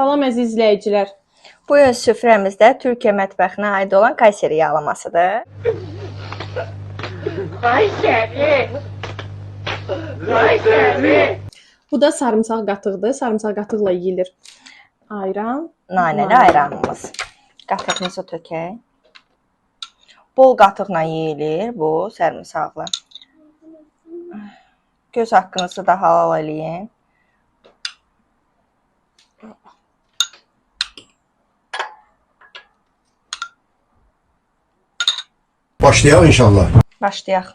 Salam əziz izləyicilər. Bu gün süfrəmizdə Türkiyə mətbəxinə aid olan Kayseri yağlamasıdır. Bu da sarımsaq qatıqdır. Sarımsaq qatıqla yeyilir. Ayran. Nanəli ayranımız. Qatığımızı tökək. Bol qatıqla yeyilir bu sarımsaqlı. Göz haqqınızı da halal eləyin. Başlayaq inşallah. Başlayaq.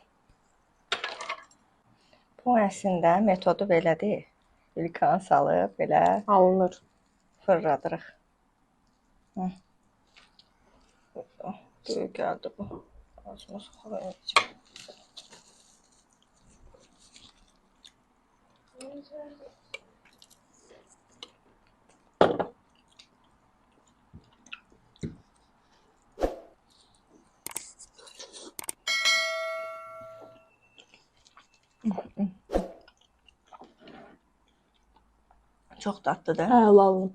Bu əslində metodu belədir. İlkan salıb belə Alınır. fırladırıq. Böyük gəldi bu. Ağzıma soxalayım. Çox dadlıdır. Əlalım.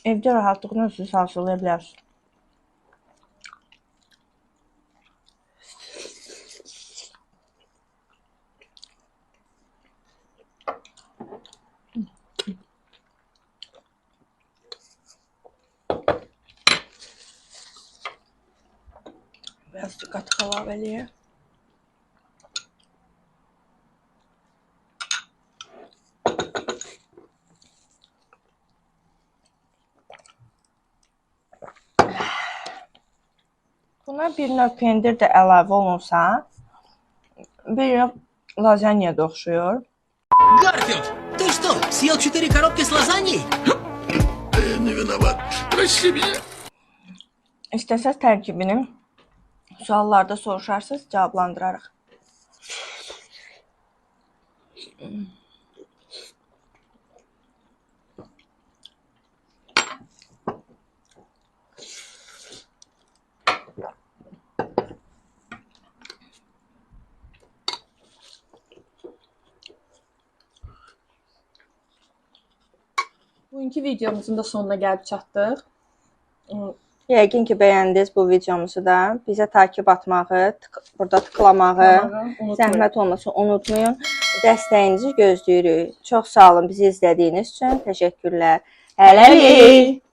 Evdə rahatlıqla siz hazırlaya bilərsiniz. Biraz da qatıq əlavə eləyək. Buna bir növ pendir də əlavə olunsa, bir növ lazanyaya da oxşuyur. Гарфилд, ты что, съел 4 коробки с лазаньей? Я не виноват. Прости меня. İstəsəz tərkibini suallarda soruşarsınız, cavablandırarıq. Bugünkü videomuzun da sonuna gəlib çatdıq. Yəqin ki, bəyəndiniz bu videomuzu da. Bizə takib atmağı, burada tıklamağı, zəhmət olmasa unutmayın. Dəstəyinizi gözləyirik. Çox sağ olun bizi izlədiyiniz üçün. Təşəkkürlər. Hələlik.